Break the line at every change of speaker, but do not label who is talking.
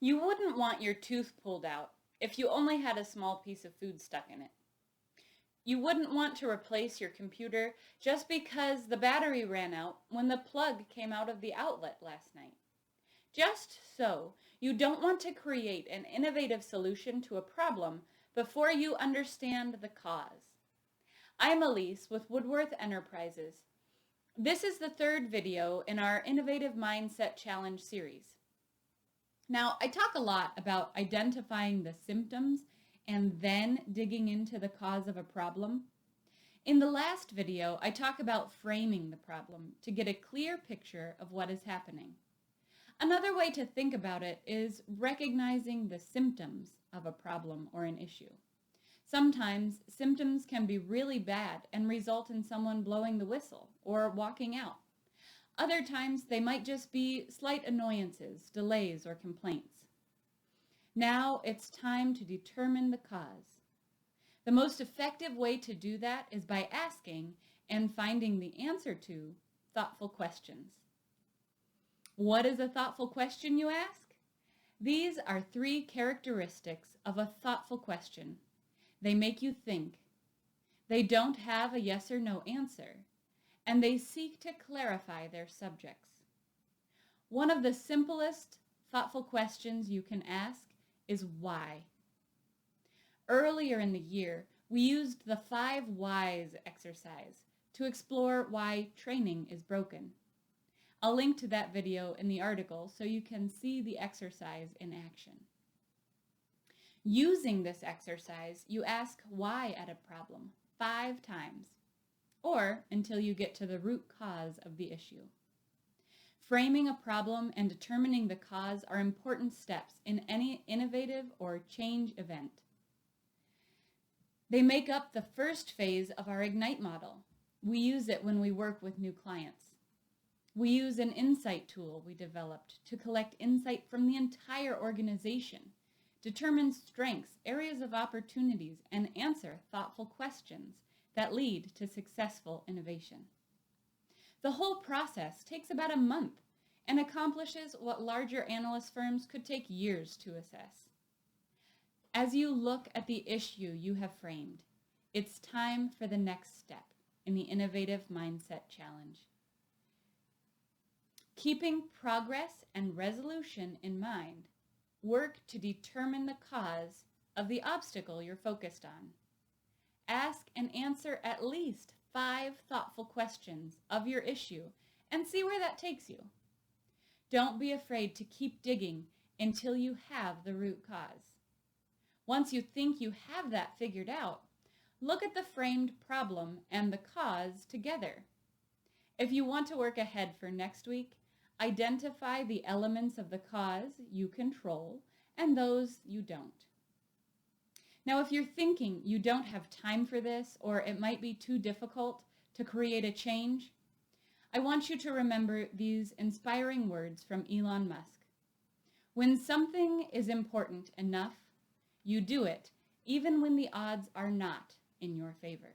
You wouldn't want your tooth pulled out if you only had a small piece of food stuck in it. You wouldn't want to replace your computer just because the battery ran out when the plug came out of the outlet last night. Just so, you don't want to create an innovative solution to a problem before you understand the cause. I'm Elise with Woodworth Enterprises. This is the third video in our Innovative Mindset Challenge series. Now, I talk a lot about identifying the symptoms and then digging into the cause of a problem. In the last video, I talk about framing the problem to get a clear picture of what is happening. Another way to think about it is recognizing the symptoms of a problem or an issue. Sometimes symptoms can be really bad and result in someone blowing the whistle or walking out. Other times they might just be slight annoyances, delays, or complaints. Now it's time to determine the cause. The most effective way to do that is by asking and finding the answer to thoughtful questions. What is a thoughtful question, you ask? These are 3 characteristics of a thoughtful question. They make you think. They don't have a yes or no answer, and they seek to clarify their subjects. One of the simplest thoughtful questions you can ask is why. Earlier in the year, we used the 5 whys exercise to explore why training is broken. I'll link to that video in the article so you can see the exercise in action. Using this exercise, you ask why at a problem 5 times, or until you get to the root cause of the issue. Framing a problem and determining the cause are important steps in any innovative or change event. They make up the first phase of our Ignite model. We use it when we work with new clients. We use an insight tool we developed to collect insight from the entire organization, determine strengths, areas of opportunities, and answer thoughtful questions that lead to successful innovation. The whole process takes about a month and accomplishes what larger analyst firms could take years to assess. As you look at the issue you have framed, it's time for the next step in the Innovative Mindset Challenge. Keeping progress and resolution in mind, work to determine the cause of the obstacle you're focused on. Ask and answer at least 5 thoughtful questions of your issue and see where that takes you. Don't be afraid to keep digging until you have the root cause. Once you think you have that figured out, look at the framed problem and the cause together. If you want to work ahead for next week, identify the elements of the cause you control and those you don't. Now, if you're thinking you don't have time for this or it might be too difficult to create a change, I want you to remember these inspiring words from Elon Musk. When something is important enough, you do it even when the odds are not in your favor.